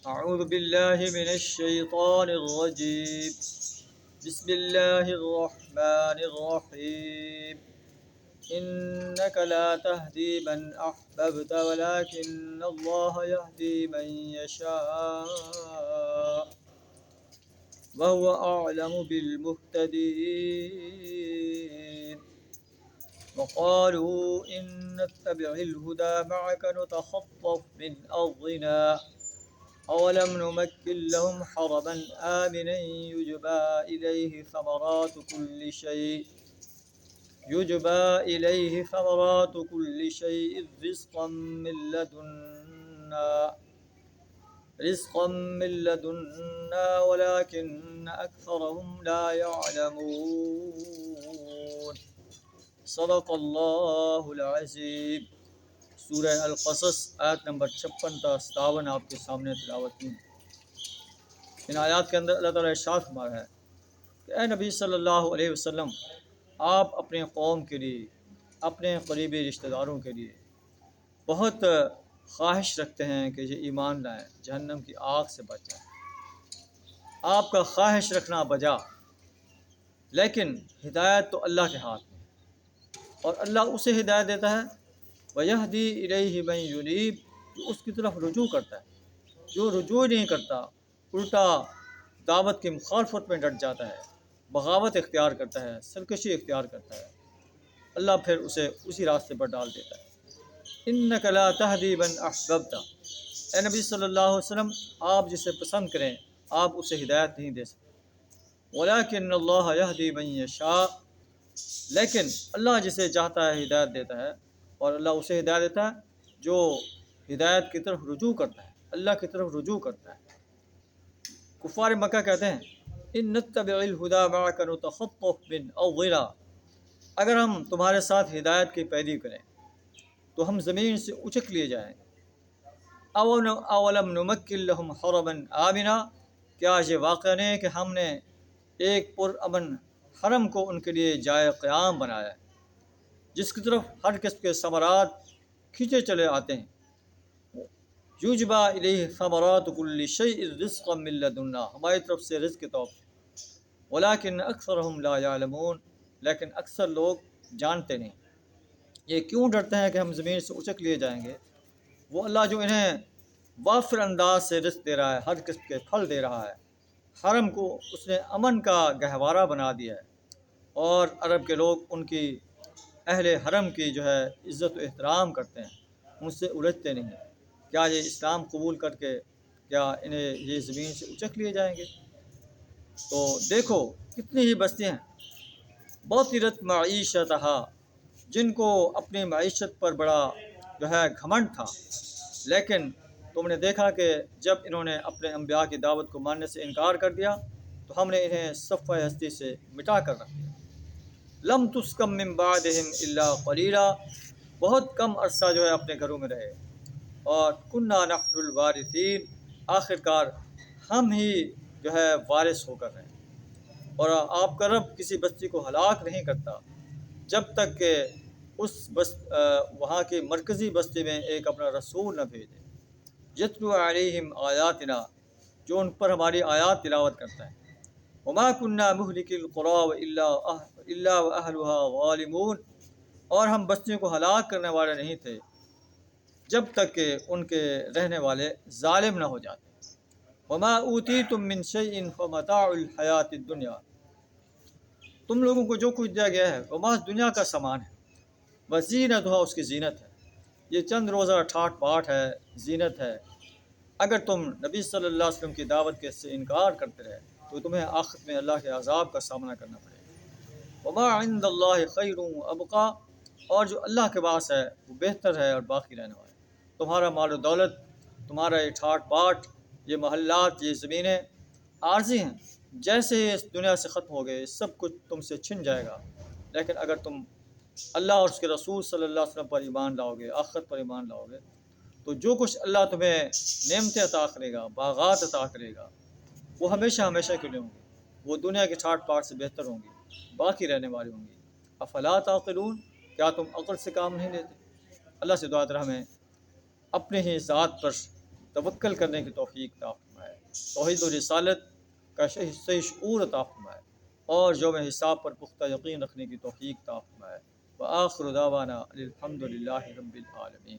أعوذ بالله من الشيطان الرجيم. بسم الله الرحمن الرحيم. إنك لا تهدي من أحببت ولكن الله يهدي من يشاء وهو أعلم بالمهتدين. وقالوا إن نتبع الهدى معك نتخطف من أرضنا أولم نمكن لهم حرما آمنا يجبى إليه ثمرات كل شيء رزقا من لدنا ولكن أكثرهم لا يعلمون. صدق اللہ العظیم. سورہ القصص آیت نمبر 56 تا 57 آپ کے سامنے تلاوت کی. ان آیات کے اندر اللہ تعالیٰ ارشاد فرما رہا ہے کہ اے نبی صلی اللہ علیہ وسلم، آپ اپنے قوم کے لیے، اپنے قریبی رشتہ داروں کے لیے بہت خواہش رکھتے ہیں کہ یہ ایمان لائیں، جہنم کی آگ سے بچ جائیں. آپ کا خواہش رکھنا بجا، لیکن ہدایت تو اللہ کے ہاتھ میں ہے، اور اللہ اسے ہدایت دیتا ہے وَيَهْدِي إِلَيْهِ مَن يُنِيبُ، جو اس کی طرف رجوع کرتا ہے. جو رجوع نہیں کرتا، الٹا دعوت کی مخالفت میں ڈٹ جاتا ہے، بغاوت اختیار کرتا ہے، سرکشی اختیار کرتا ہے، اللہ پھر اسے اسی راستے پر ڈال دیتا ہے. إِنَّكَ لَا تَهْدِي مَنْ أَحْبَبْتَ، اے نبی صلی اللہ علیہ وسلم، آپ جسے پسند کریں آپ اسے ہدایت نہیں دے سکتے. وَلَكِنَّ اللَّهَ يَهْدِي مَن يَشَاءُ، لیکن اللہ جسے چاہتا ہے ہدایت دیتا ہے، اور اللہ اسے ہدایت دیتا ہے جو ہدایت کی طرف رجوع کرتا ہے، اللہ کی طرف رجوع کرتا ہے. کفار مکہ کہتے ہیں إِن نَتَّبِعِ الْهُدَى مَعَكَ نُتَخَطَّفْ مِنْ أَرْضِنَا، اگر ہم تمہارے ساتھ ہدایت کی پیروی کریں تو ہم زمین سے اچک لیے جائیں گے. اولم نمکن لہم حرما آمنا، کیا یہ واقعہ نہیں کہ ہم نے ایک پرامن حرم کو ان کے لیے جائے قیام بنایا ہے، جس کی طرف ہر قسم کے ثمرات کھینچے چلے آتے ہیں. یوجبا الیہ ثمرات کل شیء رزقا من لدنا، ہماری طرف سے رزق کے طور پہ. ولیکن اکثرہم لا یعلمون، لیکن اکثر لوگ جانتے نہیں. یہ کیوں ڈرتے ہیں کہ ہم زمین سے اچک لیے جائیں گے؟ وہ اللہ جو انہیں وافر انداز سے رزق دے رہا ہے، ہر قسم کے پھل دے رہا ہے، حرم کو اس نے امن کا گہوارہ بنا دیا ہے، اور عرب کے لوگ ان کی اہل حرم کی جو ہے عزت و احترام کرتے ہیں، ان سے الجھتے نہیں. کیا یہ اسلام قبول کر کے کیا انہیں یہ زمین سے اچک لیے جائیں گے؟ تو دیکھو کتنی ہی بستیاں ہیں بطرت معیشتہا، جن کو اپنی معیشت پر بڑا جو ہے گھمنڈ تھا، لیکن تم نے دیکھا کہ جب انہوں نے اپنے انبیاء کی دعوت کو ماننے سے انکار کر دیا تو ہم نے انہیں صفحہ ہستی سے مٹا کر رکھ دیا. لم تسکم من بعدہم الا قلیلا، بہت کم عرصہ جو ہے اپنے گھروں میں رہے. اور کننا نحن الوارثین، آخرکار ہم ہی جو ہے وارث ہو کر رہے. اور آپ کا رب کسی بستی کو ہلاک نہیں کرتا جب تک کہ اس وہاں کی مرکزی بستی میں ایک اپنا رسول نہ بھیجے. یتلو علیہم آیاتنا، جو ان پر ہماری آیات تلاوت کرتا ہے. وما کننا مہلک القری الا واہلها ظالمون، اور ہم بستیوں کو ہلاک کرنے والے نہیں تھے جب تک کہ ان کے رہنے والے ظالم نہ ہو جاتے. وما اوتیتم من شیء فمتاع الحیات الدنیا، تم لوگوں کو جو کچھ دیا گیا ہے وہ محض دنیا کا سامان ہے. وزینتها، اس کی زینت ہے. یہ چند روزہ ٹھاٹ باٹ ہے، زینت ہے. اگر تم نبی صلی اللہ علیہ وسلم کی دعوت کے سے انکار کرتے رہے تو تمہیں آخرت میں اللہ کے عذاب کا سامنا کرنا پڑے گا. وما عند اللہ خیر وابقا، اور جو اللہ کے پاس ہے وہ بہتر ہے اور باقی رہنے والا ہے. تمہارا مال و دولت، تمہارا یہ ٹھاٹ باٹ، یہ محلات، یہ زمینیں عارضی ہیں، جیسے ہی اس دنیا سے ختم ہو گئے سب کچھ تم سے چھن جائے گا. لیکن اگر تم اللہ اور اس کے رسول صلی اللہ علیہ وسلم پر ایمان لاؤ گے، آخرت پر ایمان لاؤ گے، تو جو کچھ اللہ تمہیں نعمتیں عطا کرے گا، باغات عطا کرے گا، وہ ہمیشہ ہمیشہ کے لیے ہوں گے. وہ دنیا کے ٹھاٹ پاٹ سے بہتر ہوں گی، باقی رہنے والی ہوں گی. افلا تعقلون، کیا تم عقل سے کام نہیں لیتے؟ اللہ سے دعا ہے ہمیں اپنے ہی ذات پر توکل کرنے کی توفیق عطا فرمائے، توحید و رسالت کا صحیح شعور عطا فرمائے، اور یوم حساب پر پختہ یقین رکھنے کی توفیق عطا فرمائے۔ وآخر دعوانا الحمد للہ رب العالمین۔